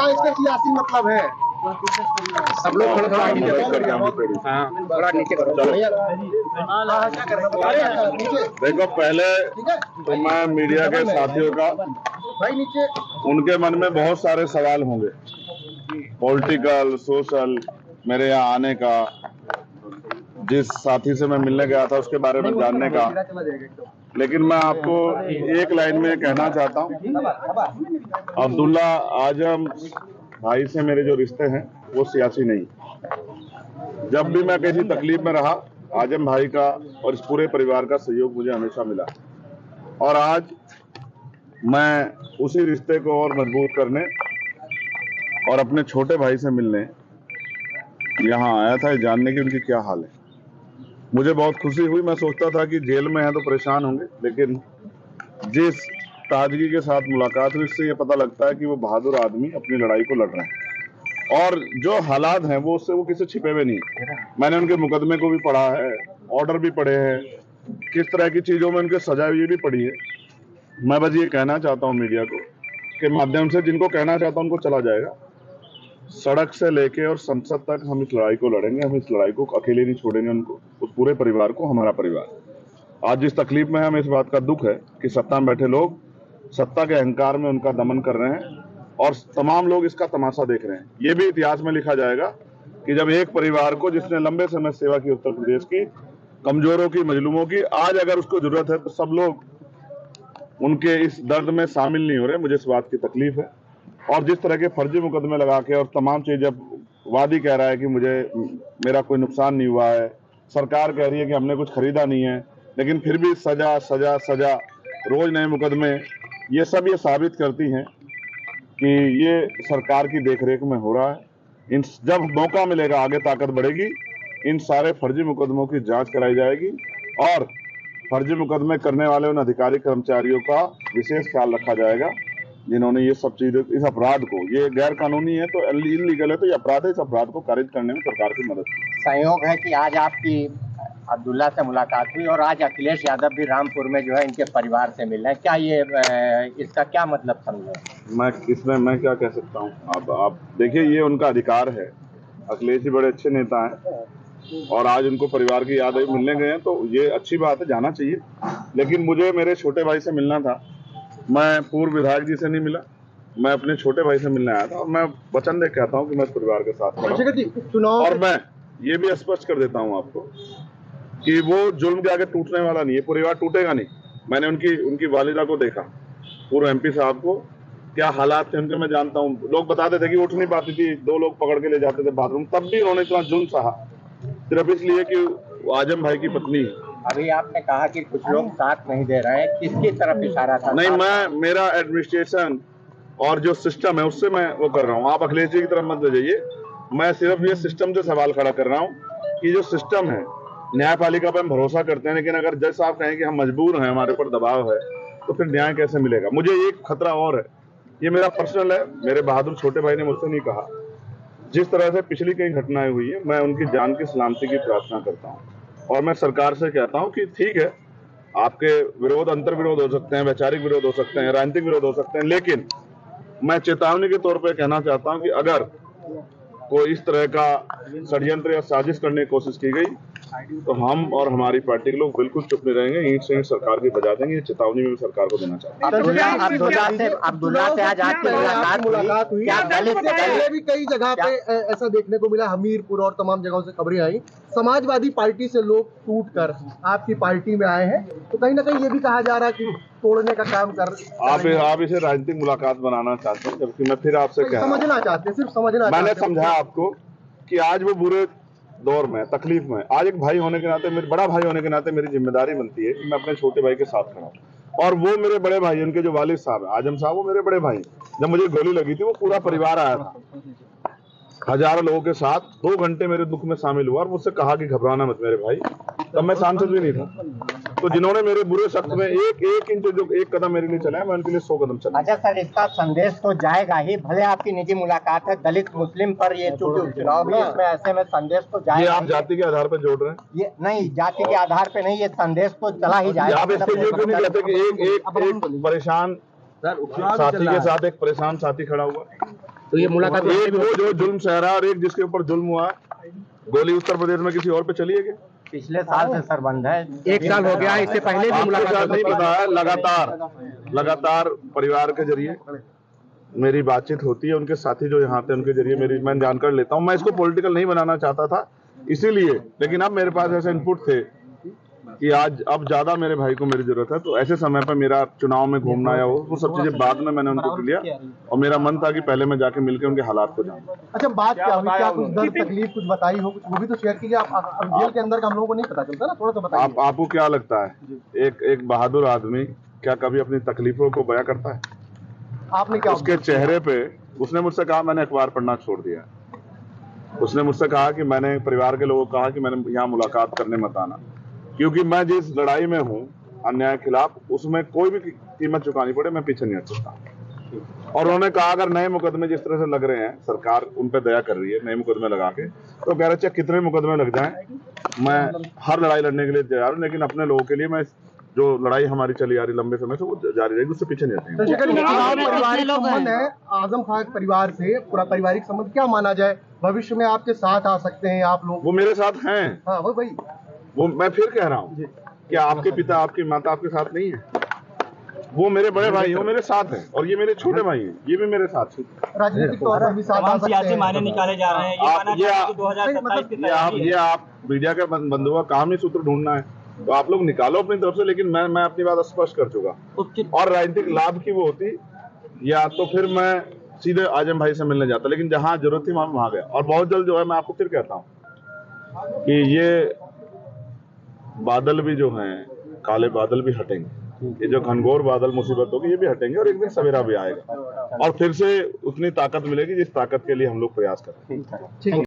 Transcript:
क्या इसका सियासी मतलब है? सब लोग थोड़ा नीचे करो। देखो, पहले तो मैं मीडिया के साथियों का, उनके मन में बहुत सारे सवाल होंगे, पॉलिटिकल, सोशल, मेरे यहाँ आने का, जिस साथी से मैं मिलने गया था उसके बारे में जानने का। लेकिन मैं आपको एक लाइन में कहना चाहता हूँ, अब्दुल्ला आजम भाई से मेरे जो रिश्ते हैं वो सियासी नहीं। जब भी मैं किसी तकलीफ में रहा, आजम भाई का और इस पूरे परिवार का सहयोग मुझे हमेशा मिला, और आज मैं उसी रिश्ते को और मजबूत करने और अपने छोटे भाई से मिलने यहाँ आया था, जानने की उनकी क्या हाल है। मुझे बहुत खुशी हुई। मैं सोचता था कि जेल में है तो परेशान होंगे, लेकिन जिस ताजगी के साथ मुलाकात हुई, इससे ये पता लगता है कि वो बहादुर आदमी अपनी लड़ाई को लड़ रहे हैं, और जो हालात हैं वो उससे वो किसी छिपे हुए नहीं। मैंने उनके मुकदमे को भी पढ़ा है, ऑर्डर भी पढ़े हैं, किस तरह की चीजों में उनके सजा हुई भी पढ़ी है। मैं बस ये कहना चाहता हूँ मीडिया को के माध्यम से, जिनको कहना चाहता हूँ उनको चला जाएगा, सड़क से लेके और संसद तक हम इस लड़ाई को लड़ेंगे। हम इस लड़ाई को अकेले नहीं छोड़ेंगे, उनको, उस पूरे परिवार को, हमारा परिवार। आज जिस तकलीफ में है, हमें इस बात का दुख है कि सत्ता में बैठे लोग सत्ता के अहंकार में उनका दमन कर रहे हैं, और तमाम लोग इसका तमाशा देख रहे हैं। ये भी इतिहास में लिखा जाएगा कि जब एक परिवार को, जिसने लंबे समय सेवा की उत्तर प्रदेश की, कमजोरों की, मजलूमों की, आज अगर उसको जरूरत है तो सब लोग उनके इस दर्द में शामिल नहीं हो रहे। मुझे इस बात की तकलीफ है। और जिस तरह के फर्जी मुकदमे लगा के और तमाम चीज, जब वादी कह रहा है कि मेरा कोई नुकसान नहीं हुआ है, सरकार कह रही है कि हमने कुछ खरीदा नहीं है, लेकिन फिर भी सजा सजा सजा, रोज नए मुकदमे, ये सब ये साबित करती हैं कि ये सरकार की देखरेख में हो रहा है। जब मौका मिलेगा, आगे ताकत बढ़ेगी, इन सारे फर्जी मुकदमों की जांच कराई जाएगी, और फर्जी मुकदमे करने वाले उन अधिकारी कर्मचारियों का विशेष ख्याल रखा जाएगा जिन्होंने ये सब चीजें, इस अपराध को, ये गैर कानूनी है तो इलीगल है तो ये अपराध है, इस अपराध को खारिज करने में सरकार की मदद की। संयोग है कि आज आपकी अब्दुल्ला से मुलाकात हुई और आज अखिलेश यादव भी रामपुर में जो है इनके परिवार से मिल रहे हैं। क्या ये इसका क्या मतलब समझे? मैं क्या कह सकता हूँ? आप देखिए, ये उनका अधिकार है। अखिलेश जी बड़े अच्छे नेता हैं, और आज उनको परिवार की याद आई, मिलने गए हैं, तो ये अच्छी बात है, जाना चाहिए। लेकिन मुझे मेरे छोटे भाई से मिलना था। मैं पूर्व विधायक जी से नहीं मिला, मैं अपने छोटे भाई से मिलने आया था, और मैं वचन दे कहता हूँ कि मैं परिवार के साथ खड़ा। और मैं ये भी स्पष्ट कर देता हूँ आपको कि वो जुल्म के आगे टूटने वाला नहीं है, परिवार टूटेगा नहीं। मैंने उनकी वालिदा को देखा, पूर्व एमपी साहब को, क्या हालात थे उनके मैं जानता हूँ। लोग बताते थे कि उठ नहीं पाती थी, 2 लोग पकड़ के ले जाते थे बाथरूम, तब भी उन्होंने इतना जुल्म सहा, सिर्फ इसलिए कि आजम भाई की पत्नी है। अभी आपने कहा कि कुछ लोग साथ नहीं दे रहे हैं, किसकी तरफ इशारा था? नहीं, मेरा एडमिनिस्ट्रेशन और जो सिस्टम है उससे मैं वो कर रहा हूँ। आप अखिलेश जी की तरफ मत ले जाइए। मैं सिर्फ ये सिस्टम से सवाल खड़ा कर रहा हूँ कि जो सिस्टम है, न्यायपालिका पर हम भरोसा करते हैं, लेकिन अगर जज साहब कहें कि हम मजबूर हैं, हमारे ऊपर दबाव है, तो फिर न्याय कैसे मिलेगा? मुझे एक खतरा और है, ये मेरा पर्सनल है, मेरे बहादुर छोटे भाई ने मुझसे नहीं कहा। जिस तरह से पिछली कई घटनाएं हुई है, मैं उनकी जान की सलामती की प्रार्थना करता हूँ, और मैं सरकार से कहता हूँ कि ठीक है, आपके विरोध, अंतर विरोध हो सकते हैं, वैचारिक विरोध हो सकते हैं, राजनीतिक विरोध हो सकते हैं, लेकिन मैं चेतावनी के तौर पर कहना चाहता हूँ कि अगर कोई इस तरह का षड्यंत्र या साजिश करने की कोशिश की गई तो हम और हमारी पार्टी के लोग बिल्कुल चुप नहीं रहेंगे, ईंट से ईंट सरकार की बजा देंगे। ये चेतावनी में सरकार को देना चाहता हूं। अब्दुल्ला से आज आपकी मुलाकात हुई। पहले भी कई जगह पे ऐसा देखने को मिला, हमीरपुर और तमाम जगहों से खबरें आई, समाजवादी पार्टी से लोग टूटकर आपकी पार्टी में आए हैं, तो कहीं ना कहीं ये भी कहा जा रहा है कि तोड़ने का काम कर आप इसे राजनीतिक मुलाकात बनाना चाहते हैं, जबकि मैं फिर आपसे समझना चाहते हैं, सिर्फ समझना। मैंने समझाया आपको कि आज वो बुरे दौर में, तकलीफ में, आज एक भाई होने के नाते, मेरे बड़ा भाई होने के नाते मेरी जिम्मेदारी बनती है कि मैं अपने छोटे भाई के साथ खड़ा हूं। और वो मेरे बड़े भाई, उनके जो वालिद साहब आजम साहब, वो मेरे बड़े भाई। जब मुझे गोली लगी थी, वो पूरा परिवार आया था, हजारों लोगों के साथ 2 घंटे मेरे दुख में शामिल हुआ, और मुझसे कहा कि घबराना मत मेरे भाई। तब मैं सांसद भी नहीं था। तो जिन्होंने मेरे बुरे शब्द में एक इंच जो एक कदम मेरे लिए चला है, मैं उनके लिए 100 कदम चला। अच्छा सर, इसका संदेश तो जाएगा ही, भले आपकी निजी मुलाकात है दलित मुस्लिम पर, ये चूंकि चुनाव भी, इसमें ऐसे में संदेश तो जाएगा। ये आप जाति के आधार पर जोड़ रहे हैं? ये नहीं, जाति के आधार पे नहीं, ये संदेश तो चला ही जाएगा। आप इसके ये क्यों नहीं कहते कि एक परेशान साथी के साथ एक परेशान साथी खड़ा हुआ? तो ये मुलाकात एक वो जो जुल्म सह रहा है और एक जिसके ऊपर जुल्म हुआ, गोली उत्तर प्रदेश में किसी और पे चली है क्या? पिछले साल से सर बंद है, 1 साल हो गया, इससे पहले भी आपके मुलाकात साथ नहीं पता है, लगातार परिवार के जरिए मेरी बातचीत होती है, उनके साथी जो यहाँ थे उनके जरिए मैं जानकारी लेता हूँ। मैं इसको पॉलिटिकल नहीं बनाना चाहता था इसीलिए, लेकिन अब मेरे पास ऐसे इनपुट थे कि अब ज्यादा मेरे भाई को मेरी जरूरत है, तो ऐसे समय पर मेरा चुनाव में घूमना या वो सब चीजें बाद में मैंने उनको लिया और मेरा मन था कि पहले मैं जाके मिलकर उनके हालात को जानूं। अच्छा, बात क्या हुई, क्या कुछ दर्द तकलीफ कुछ बताई हो, कुछ वो भी तो शेयर कीजिए। आप जेल के अंदर का हम लोगों को नहीं पता चलता ना, थोड़ा सा बताइए। आपको क्या लगता है एक बहादुर आदमी क्या कभी अपनी तकलीफों को बयां करता है? आपने क्या उसके चेहरे पे, उसने मुझसे कहा मैंने अखबार पढ़ना छोड़ दिया, उसने मुझसे कहा कि मैंने परिवार के लोगों को कहा कि मैंने यहाँ मुलाकात करने मत आना, क्योंकि मैं जिस लड़ाई में हूँ अन्याय के खिलाफ, उसमें कोई भी कीमत चुकानी पड़े मैं पीछे नहीं हट सकता। और उन्होंने कहा अगर नए मुकदमे जिस तरह से लग रहे हैं, सरकार उन पे दया कर रही है नए मुकदमे लगा के, तो कह रहे चाहे कितने मुकदमे लग जाएं मैं हर लड़ाई लड़ने के लिए तैयार हूँ, लेकिन अपने लोगों के लिए मैं जो लड़ाई हमारी चली आ रही लंबे समय से वो जारी रहेगी, उससे पीछे नहीं हटेंगे। पारिवारिक संबंध है आजम खान परिवार से, पूरा पारिवारिक संबंध क्या माना जाए, भविष्य में आपके साथ आ सकते हैं आप लोग? वो मेरे साथ हैं। हाँ वही वो मैं फिर कह रहा हूँ कि आपके पिता आपकी माता आपके साथ नहीं है, वो मेरे बड़े भाई हैं, वो मेरे साथ हैं, और ये मेरे छोटे भाई हैं, ये भी मेरे साथ हैं। राजनीतिक तौर पर भी साथ आ सकते हैं। मायने निकाले जा रहे हैं, ये आप मीडिया के बंधुओं का काम ही सूत्र ढूंढना है, तो आप लोग निकालो अपनी तरफ से, लेकिन मैं अपनी बात स्पष्ट कर चुका। और राजनीतिक लाभ की वो होती, या तो फिर मैं सीधे आजम भाई से मिलने जाता, लेकिन जहां जरूरत थी वहां गया। और बहुत जल्द जो है, मैं आपको फिर कहता हूँ कि ये बादल भी जो हैं, काले बादल भी हटेंगे, ये जो घनघोर बादल मुसीबत होगी ये भी हटेंगे, और एक दिन सवेरा भी आएगा और फिर से उतनी ताकत मिलेगी जिस ताकत के लिए हम लोग प्रयास कर रहे हैं।